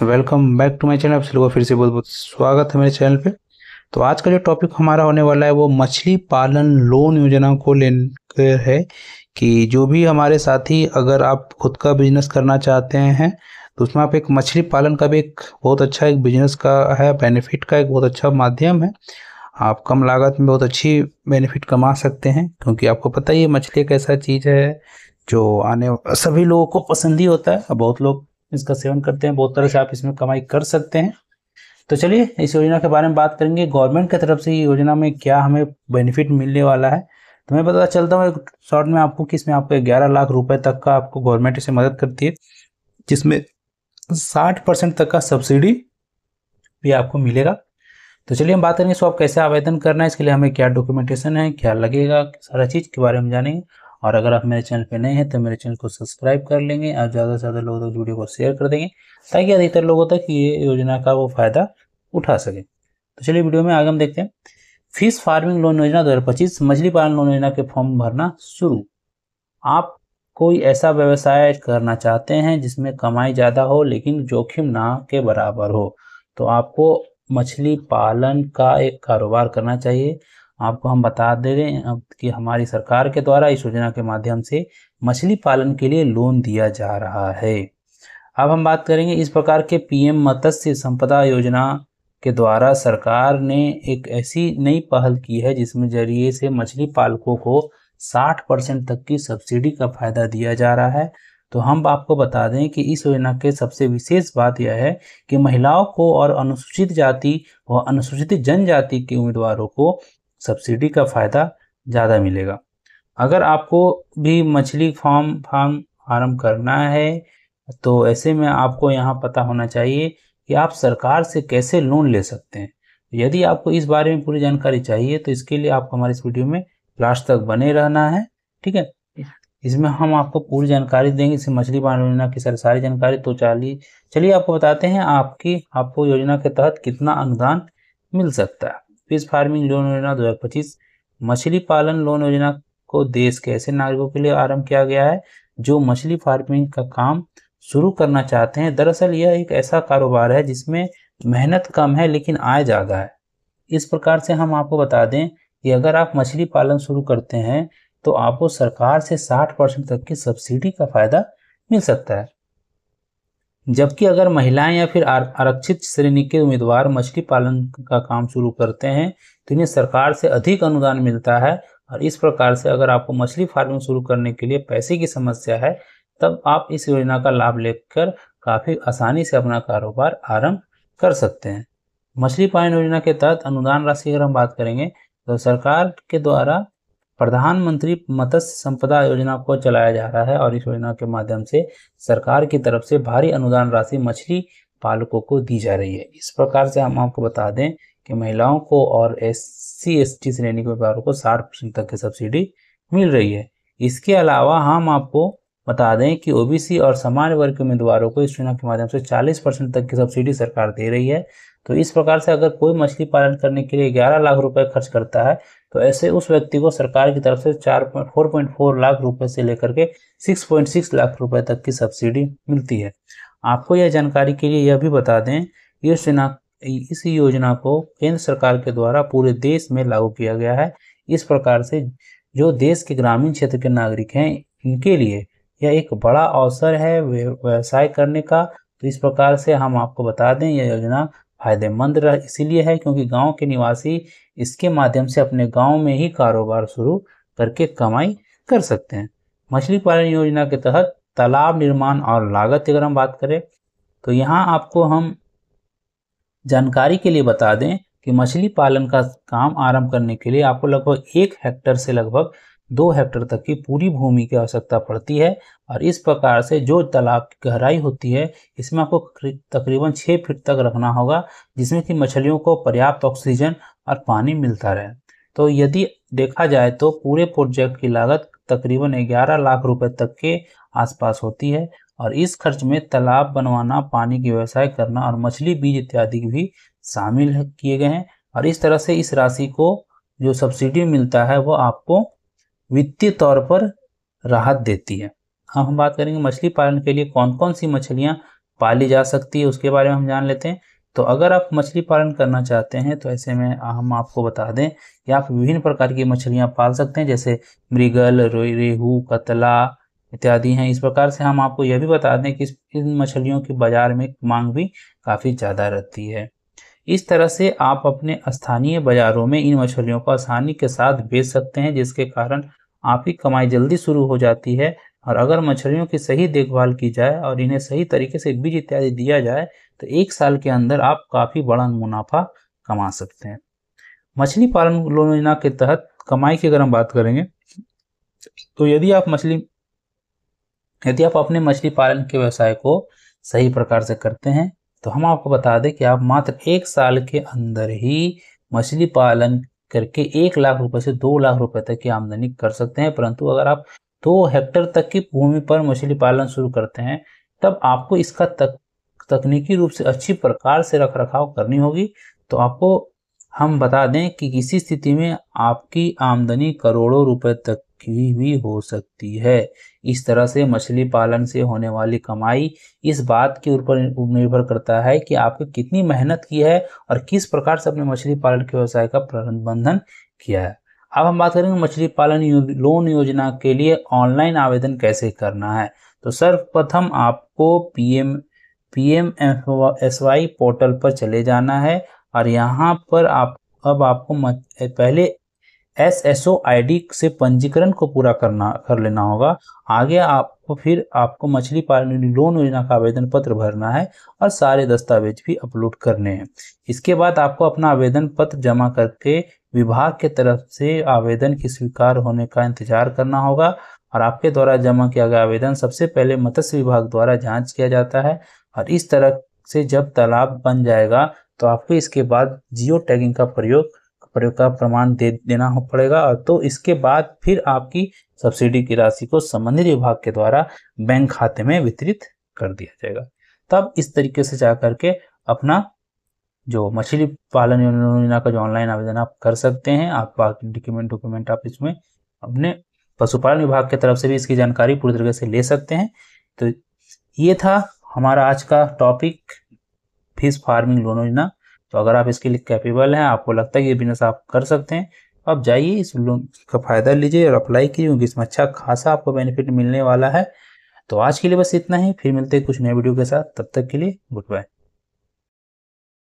Welcome back to my channel. आप सभी को फिर से बहुत बहुत स्वागत है मेरे चैनल पे। तो आज का जो टॉपिक हमारा होने वाला है वो मछली पालन लोन योजना को लेकर है कि जो भी हमारे साथी, अगर आप खुद का बिजनेस करना चाहते हैं तो उसमें आप एक मछली पालन का भी एक बहुत अच्छा एक बिजनेस का है, बेनिफिट का एक बहुत अच्छा माध्यम है। आप कम लागत में बहुत अच्छी बेनिफिट कमा सकते हैं, क्योंकि आपको पता ही है मछली एक ऐसा चीज़ है जो आने सभी लोगों को पसंद ही होता है और बहुत लोग इसका सेवन करते हैं। बहुत तरह से आप इसमें कमाई कर सकते हैं। तो चलिए इस योजना के बारे में बात करेंगे। गवर्नमेंट की तरफ से ये योजना में क्या हमें बेनिफिट मिलने वाला है, तो मैं पता चलता हूँ एक शॉर्ट में आपको कि इसमें आपको 11 लाख रुपए तक का आपको गवर्नमेंट इससे मदद करती है, जिसमें 60% तक का सब्सिडी भी आपको मिलेगा। तो चलिए हम बात करेंगे इसको आप कैसे आवेदन करना है, इसके लिए हमें क्या डॉक्यूमेंटेशन है, क्या लगेगा, सारा चीज़ के बारे में जानेंगे। और अगर आप मेरे चैनल पे नए हैं तो मेरे चैनल को सब्सक्राइब कर लेंगे और ज़्यादा से ज़्यादा लोगों तक वीडियो को शेयर कर देंगे, ताकि अधिकतर लोगों तक ये योजना का वो फ़ायदा उठा सके। तो चलिए वीडियो में आगे हम देखते हैं। फिश फार्मिंग लोन योजना 2025 मछली पालन लोन योजना के फॉर्म भरना शुरू। आप कोई ऐसा व्यवसाय करना चाहते हैं जिसमें कमाई ज़्यादा हो लेकिन जोखिम ना के बराबर हो, तो आपको मछली पालन का एक कारोबार करना चाहिए। आपको हम बता दे रहे हैं अब कि हमारी सरकार के द्वारा इस योजना के माध्यम से मछली पालन के लिए लोन दिया जा रहा है। अब हम बात करेंगे इस प्रकार के पीएम मत्स्य संपदा योजना के द्वारा सरकार ने एक ऐसी नई पहल की है जिसमें जरिए से मछली पालकों को 60% तक की सब्सिडी का फायदा दिया जा रहा है। तो हम आपको बता दें कि इस योजना के सबसे विशेष बात यह है कि महिलाओं को और अनुसूचित जाति व अनुसूचित जनजाति के उम्मीदवारों को सब्सिडी का फायदा ज़्यादा मिलेगा। अगर आपको भी मछली फार्म करना है तो ऐसे में आपको यहाँ पता होना चाहिए कि आप सरकार से कैसे लोन ले सकते हैं। यदि आपको इस बारे में पूरी जानकारी चाहिए तो इसके लिए आपको हमारे इस वीडियो में लास्ट तक बने रहना है, ठीक है। इसमें हम आपको पूरी जानकारी देंगे, इसे मछली पालन योजना की सारी जानकारी। तो चलिए आपको बताते हैं आपको योजना के तहत कितना अनुदान मिल सकता है। फिश फार्मिंग लोन योजना 2025 मछली पालन लोन योजना को देश के ऐसे नागरिकों के लिए आरंभ किया गया है जो मछली फार्मिंग का काम शुरू करना चाहते हैं। दरअसल यह एक ऐसा कारोबार है जिसमें मेहनत कम है लेकिन आय ज़्यादा है। इस प्रकार से हम आपको बता दें कि अगर आप मछली पालन शुरू करते हैं तो आपको सरकार से 60% तक की सब्सिडी का फायदा मिल सकता है। जबकि अगर महिलाएं या फिर आरक्षित श्रेणी के उम्मीदवार मछली पालन का काम शुरू करते हैं तो इन्हें सरकार से अधिक अनुदान मिलता है। और इस प्रकार से अगर आपको मछली फार्मिंग शुरू करने के लिए पैसे की समस्या है तब आप इस योजना का लाभ लेकर काफ़ी आसानी से अपना कारोबार आरंभ कर सकते हैं। मछली पालन योजना के तहत अनुदान राशि अगर हम बात करेंगे तो सरकार के द्वारा प्रधानमंत्री मत्स्य संपदा योजना को चलाया जा रहा है और इस योजना के माध्यम से सरकार की तरफ से भारी अनुदान राशि मछली पालकों को दी जा रही है। इस प्रकार से हम आपको बता दें कि महिलाओं को और SC/ST श्रेणी के उम्मीदवारों को 60% तक की सब्सिडी मिल रही है। इसके अलावा हम आपको बता दें कि OBC और सामान्य वर्ग के उम्मीदवारों को इस योजना के माध्यम से 40% तक की सब्सिडी सरकार दे रही है। तो इस प्रकार से अगर कोई मछली पालन करने के लिए 11 लाख रुपए खर्च करता है तो ऐसे उस व्यक्ति को सरकार की तरफ से 4.4 लाख रुपए से लेकर के 6.6 लाख रुपए तक की सब्सिडी मिलती है। आपको यह जानकारी के लिए यह भी बता दें इस योजना को केंद्र सरकार के द्वारा पूरे देश में लागू किया गया है। इस प्रकार से जो देश के ग्रामीण क्षेत्र के नागरिक हैं इनके लिए यह एक बड़ा अवसर है व्यवसाय करने का। तो इस प्रकार से हम आपको बता दें यह योजना फायदेमंद इसीलिए है क्योंकि गांव के निवासी इसके माध्यम से अपने गांव में ही कारोबार शुरू करके कमाई कर सकते हैं। मछली पालन योजना के तहत तालाब निर्माण और लागत की अगर हम बात करें तो यहाँ आपको हम जानकारी के लिए बता दें कि मछली पालन का काम आरंभ करने के लिए आपको लगभग 1 हेक्टेयर से लगभग 2 हेक्टेयर तक की पूरी भूमि की आवश्यकता पड़ती है। और इस प्रकार से जो तालाब की गहराई होती है इसमें आपको तकरीबन 6 फीट तक रखना होगा, जिसमें कि मछलियों को पर्याप्त ऑक्सीजन और पानी मिलता रहे। तो यदि देखा जाए तो पूरे प्रोजेक्ट की लागत तकरीबन 11 लाख रुपए तक के आसपास होती है। और इस खर्च में तालाब बनवाना, पानी की व्यवसाय करना और मछली बीज इत्यादि भी शामिल किए गए हैं। और इस तरह से इस राशि को जो सब्सिडी मिलता है वो आपको वित्तीय तौर पर राहत देती है। अब हम बात करेंगे मछली पालन के लिए कौन कौन सी मछलियां पाली जा सकती है उसके बारे में हम जान लेते हैं। तो अगर आप मछली पालन करना चाहते हैं तो ऐसे में हम आपको बता दें कि आप विभिन्न प्रकार की मछलियां पाल सकते हैं, जैसे मृगल, रेहू, कतला इत्यादि हैं। इस प्रकार से हम आपको यह भी बता दें कि इन मछलियों की बाजार में मांग भी काफ़ी ज़्यादा रहती है। इस तरह से आप अपने स्थानीय बाजारों में इन मछलियों को आसानी के साथ बेच सकते हैं, जिसके कारण आपकी कमाई जल्दी शुरू हो जाती है। और अगर मछलियों की सही देखभाल की जाए और इन्हें सही तरीके से बीज इत्यादि दिया जाए तो 1 साल के अंदर आप काफ़ी बड़ा मुनाफा कमा सकते हैं। मछली पालन लोन योजना के तहत कमाई की अगर हम बात करेंगे तो यदि आप अपने मछली पालन के व्यवसाय को सही प्रकार से करते हैं तो हम आपको बता दें कि आप मात्र 1 साल के अंदर ही मछली पालन करके 1 लाख रुपए से 2 लाख रुपए तक की आमदनी कर सकते हैं। परंतु अगर आप 2 हेक्टेयर तक की भूमि पर मछली पालन शुरू करते हैं तब आपको इसका तकनीकी रूप से अच्छी प्रकार से रख रखाव करनी होगी। तो आपको हम बता दें कि किसी स्थिति में आपकी आमदनी करोड़ों रुपए तक की भी हो सकती है। इस तरह से मछली पालन से होने वाली कमाई इस बात के ऊपर निर्भर करता है कि आपने कितनी मेहनत की है और किस प्रकार से अपने मछली पालन के व्यवसाय का प्रबंधन किया है। अब हम बात करेंगे मछली पालन लोन योजना के लिए ऑनलाइन आवेदन कैसे करना है। तो सर्वप्रथम आपको PMSY पोर्टल पर चले जाना है और यहाँ पर आपको पहले SSO ID से पंजीकरण को पूरा कर लेना होगा। आगे आपको मछली पालन लोन योजना का आवेदन पत्र भरना है और सारे दस्तावेज भी अपलोड करने हैं। इसके बाद आपको अपना आवेदन पत्र जमा करके विभाग के तरफ से आवेदन की स्वीकार होने का इंतजार करना होगा और आपके द्वारा जमा किया गया आवेदन सबसे पहले मत्स्य विभाग द्वारा जांच किया जाता है और इस तरह से जब तालाब बन जाएगा तो आपको इसके बाद जियो टैगिंग का प्रयोग का प्रमाण देना पड़ेगा। और तो इसके बाद फिर आपकी सब्सिडी की राशि को संबंधित विभाग के द्वारा बैंक खाते में वितरित कर दिया जाएगा। तब इस तरीके से जा करके अपना जो मछली पालन योजना का जो ऑनलाइन आवेदन आप कर सकते हैं। आप बाकी डॉक्यूमेंट आप इसमें अपने पशुपालन विभाग की तरफ से भी इसकी जानकारी पूरी तरीके से ले सकते हैं। तो ये था हमारा आज का टॉपिक, फिश फार्मिंग लोन योजना। तो अगर आप इसके लिए कैपेबल हैं, आपको लगता है कि ये बिजनेस आप कर सकते हैं, तो आप जाइए इस लोन का फ़ायदा लीजिए और अप्लाई कीजिए, क्योंकि इसमें अच्छा खासा आपको बेनिफिट मिलने वाला है। तो आज के लिए बस इतना ही, फिर मिलते हैं कुछ नए वीडियो के साथ। तब तक के लिए गुड बाय।